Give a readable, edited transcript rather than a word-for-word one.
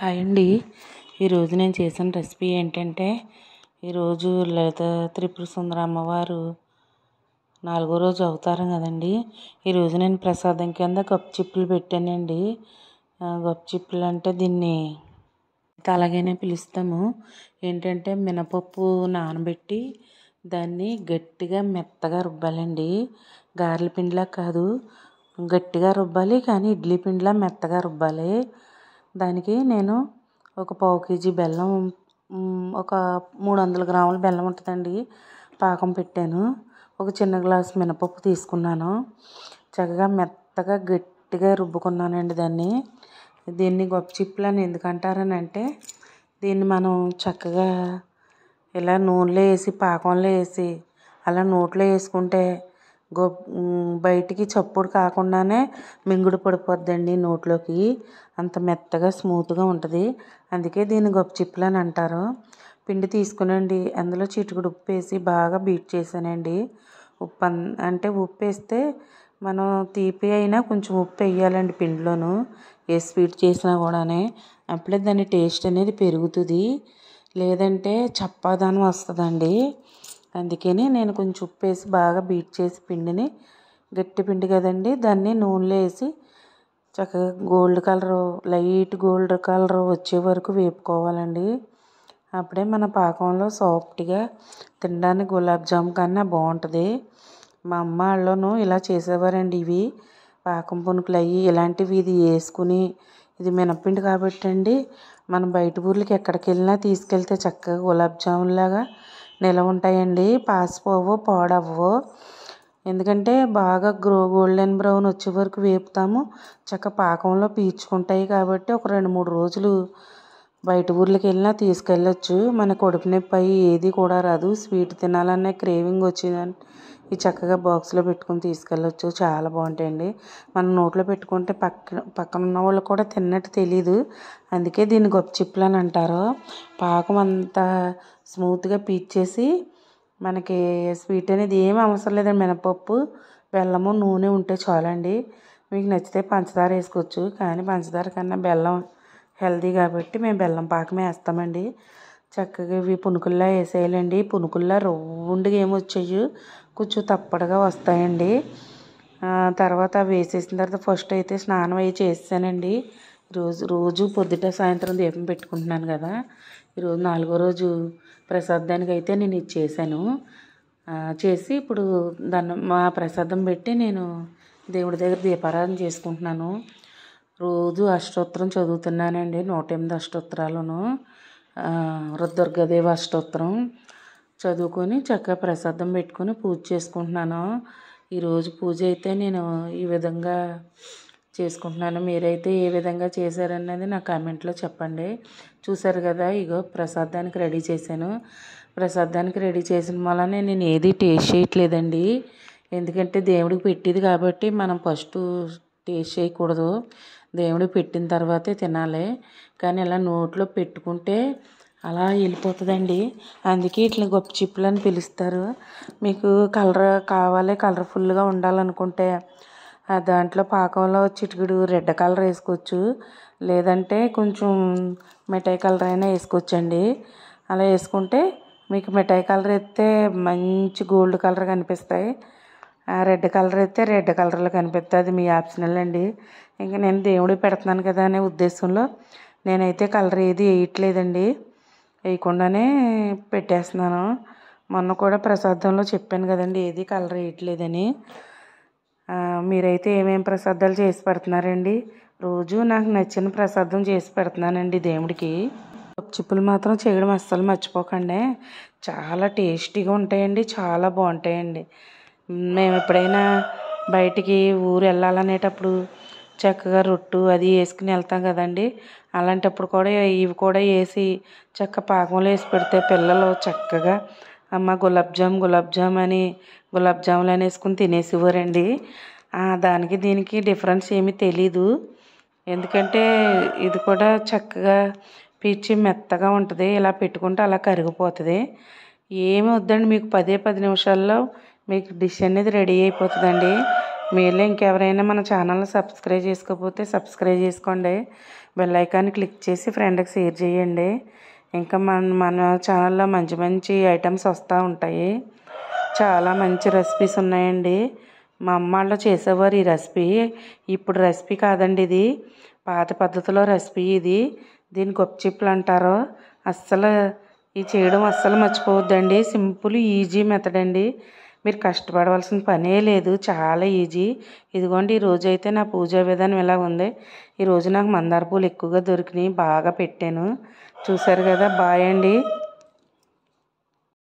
Hi అండి. ఈరోజు నేను చేసిన రెసిపీ ఏంటంటే, ఈరోజు లలిత త్రిపుర సుందరి అమ్మవారు 4వ రోజు అవతారం కదండి. ఈరోజు నేను ప్రసాదం కింద గప్చిప్పులు పెట్టానండి. గప్చిప్పులు అంటే దీన్ని అలాగనే పిలుస్తాము. ఏంటంటే మినపప్పు నానబెట్టి దాన్ని గట్టిగా మెత్తగా రుబ్బాలండి. గారెల పిండిలా కాదు, గట్టిగా రుబ్బాలి, కానీ ఇడ్లీ పిండిలా మెత్తగా రుబ్బాలి. దానికి నేను ఒక పావు కేజీ బెల్లం, ఒక 300 గ్రాముల బెల్లం ఉంటుందండి, పాకం పెట్టాను. ఒక చిన్న గ్లాసు మినపప్పు తీసుకున్నాను. చక్కగా మెత్తగా గట్టిగా రుబ్బుకున్నానండి దీన్ని గప్చిప్పులు అని ఎందుకంటారని అంటే, దీన్ని మనం చక్కగా ఇలా నూనెలో వేసి పాకంలో వేసి అలా నోట్లో వేసుకుంటే బయటికి చప్పుడు కాకుండానే మింగుడు పడిపోద్దండి నోట్లోకి. అంత మెత్తగా స్మూత్గా ఉంటుంది. అందుకే దీన్ని గప్చిప్పులు అని అంటారు. పిండి తీసుకునండి, అందులో చిటికెడు ఉప్పు వేసి బాగా బీట్ చేశానండి. ఉప్పు వేస్తే మనం తీపి అయినా కొంచెం ఉప్పు వేయాలండి పిండిలోను. ఏ స్వీట్ చేసినా కూడానే అప్పుడే దాని టేస్ట్ అనేది పెరుగుతుంది, లేదంటే చప్పదనం వస్తుందండి. అందుకని నేను కొంచెం ఉప్పు వేసి బాగా బీట్ చేసి పిండిని, గట్టి పిండి కదండి, దాన్ని నూనెలో వేసి చక్కగా లైట్ గోల్డ్ కలర్ వచ్చే వరకు వేపుకోవాలండి. అప్పుడే మన పాకంలో సాఫ్ట్గా తినడానికి గులాబ్ జామ్ కన్నా బాగుంటుంది. మా అమ్మ వాళ్ళను ఇలా చేసేవారండి. ఇవి పాకం పునుకులు ఇలాంటివి ఇది వేసుకుని, ఇది మినప్పిండి కాబట్టి అండి, మనం బయట ఊర్లకి ఎక్కడికి వెళ్ళినా తీసుకెళ్తే చక్కగా గులాబ్ జామున్ లాగా నిలవ ఉంటాయండి. పాసిపోవో పాడవ్వో. ఎందుకంటే బాగా గోల్డెన్ బ్రౌన్ వచ్చే వరకు వేపుతాము. చక్కగా పాకంలో పీల్చుకుంటాయి కాబట్టి ఒక 2-3 రోజులు బయట ఊర్లకి వెళ్ళినా తీసుకెళ్ళచ్చు. మన కడుపు నొప్పి ఏది కూడా రాదు. స్వీట్ తినాలనే క్రేవింగ్ వచ్చిందని ఈ చక్కగా బాక్స్లో పెట్టుకుని తీసుకెళ్ళచ్చు. చాలా బాగుంటాయండి. మనం నోట్లో పెట్టుకుంటే పక్కన ఉన్న వాళ్ళు కూడా తిన్నట్టు తెలీదు. అందుకే దీన్ని గప్చిప్పులు అని అంటారు. పాకం అంతా స్మూత్గా పీల్చేసి మనకి స్వీట్ అనేది ఏమీ అవసరం లేదండి. మినపప్పు, బెల్లము, నూనె ఉంటే చాలండి. మీకు నచ్చితే పంచదార వేసుకోవచ్చు, కానీ పంచదార కన్నా బెల్లం హెల్దీ కాబట్టి మేము బెల్లం పాకమే వేస్తామండి. చక్కగా ఇవి పునుకుల్లా వేసేయాలండి. పునుకుల్లా రౌండ్గా ఏమొచ్చాయి, కొంచెం తప్పడుగా వస్తాయండి. తర్వాత వేసేసిన తర్వాత ఫస్ట్ అయితే స్నానం అవి చేసానండి. రోజు పొద్దుట సాయంత్రం దీపం పెట్టుకుంటున్నాను కదా. ఈరోజు 4వ రోజు ప్రసాదానికి అయితే నేను ఇది చేశాను. చేసి ఇప్పుడు మా ప్రసాదం పెట్టి నేను దేవుడి దగ్గర దీపారాధన చేసుకుంటున్నాను. రోజు అష్టోత్తరం చదువుతున్నానండి. 108 అష్టోత్తరాలను, దుర్గాదేవి అష్టోత్తరం చదువుకొని చక్కగా ప్రసాదం పెట్టుకొని పూజ చేసుకుంటున్నాను. ఈరోజు పూజ అయితే నేను ఈ విధంగా చేసుకుంటున్నాను. మీరైతే ఏ విధంగా చేశారన్నది నా కామెంట్లో చెప్పండి. చూసారు కదా, ఇగో ప్రసాదానికి రెడీ చేశాను. ప్రసాదానికి రెడీ చేసిన వల్ల నేను ఏది టేస్ట్ చేయట్లేదండి. ఎందుకంటే దేవుడికి పెట్టేది కాబట్టి మనం ఫస్ట్ టేస్ట్ చేయకూడదు. దేవుడికి పెట్టిన తర్వాతే తినాలి. కానీ ఇలా నోట్లో పెట్టుకుంటే అలా వెళ్ళిపోతుందండి. అందుకే ఇట్లా గప్చిప్పులు అని పిలుస్తారు. మీకు కలర్ఫుల్గా ఉండాలనుకుంటే దాంట్లో పాకంలో చిటికెడు రెడ్ కలర్ వేసుకోవచ్చు, లేదంటే కొంచెం మిఠాయి కలర్ అయినా వేసుకోవచ్చండి. అలా వేసుకుంటే మీకు మిఠాయి కలర్ వేస్తే మంచి గోల్డ్ కలర్ కనిపిస్తాయి, రెడ్ కలర్ అయితే రెడ్ కలర్లో కనిపిస్తుంది. అది మీ ఆప్షనల్ అండి. ఇంకా నేను దేవుడికి పెడుతున్నాను కదా అనే ఉద్దేశంలో నేనైతే కలర్ ఏది వేయట్లేదండి. వేయకుండానే పెట్టేస్తున్నాను. మొన్న కూడా ప్రసాదంలో చెప్పాను కదండి, ఏది కలర్ వేయట్లేదని. మీరైతే ఏమేమి ప్రసాదాలు చేసి పెడుతున్నారండి? రోజు నాకు నచ్చిన ప్రసాదం చేసి పెడుతున్నానండి దేవుడికి. గప్చిప్పులు మాత్రం చేయడం అస్సలు మర్చిపోకండి. చాలా టేస్టీగా ఉంటాయండి, చాలా బాగుంటాయండి. మేము ఎప్పుడైనా బయటికి ఊరు వెళ్ళాలనేటప్పుడు చక్కగా రొట్టు అది వేసుకుని వెళ్తాం కదండి. అలాంటప్పుడు కూడా ఇవి కూడా వేసి పాకంలో వేసి పెడితే పిల్లలు చక్కగా అమ్మ గులాబ్ జామ్ అని గులాబ్ జాములు అని వేసుకుని తినేసేవారండి. దానికి దీనికి డిఫరెన్స్ ఏమీ తెలీదు. ఎందుకంటే ఇది కూడా చక్కగా పీచి మెత్తగా ఉంటుంది. ఇలా పెట్టుకుంటే అలా కరిగిపోతుంది. ఏమి వద్దండి, మీకు 10 నిమిషాల్లో మీకు డిష్ అనేది రెడీ అయిపోతుందండి. మీలో ఇంకెవరైనా మన ఛానల్ని సబ్స్క్రైబ్ చేసుకోకపోతే సబ్స్క్రైబ్ చేసుకోండి. బెల్ ఐకాన్ని క్లిక్ చేసి ఫ్రెండ్కి షేర్ చేయండి. ఇంకా మన ఛానల్లో మంచి మంచి ఐటమ్స్ వస్తూ ఉంటాయి. చాలా మంచి రెసిపీస్ ఉన్నాయండి. మా అమ్మ వాళ్ళు చేసేవారు ఈ రెసిపీ. ఇప్పుడు రెసిపీ కాదండి, ఇది పాత పద్ధతిలో రెసిపీ. దీన్ని గొప్పచిప్పలు అంటారు. అస్సలు ఇది చేయడం అస్సలు మర్చిపోవద్దండి. సింపుల్ ఈజీ మెథడ్ అండి. మీరు కష్టపడవలసిన పనే లేదు, చాలా ఈజీ. ఇదిగోండి, ఈరోజు అయితే నా పూజా విధానం ఇలా ఉంది. ఈరోజు నాకు మందార పూలు ఎక్కువగా దొరికినాయి, బాగా పెట్టాను. చూసారు కదా. బాయ్ అండి.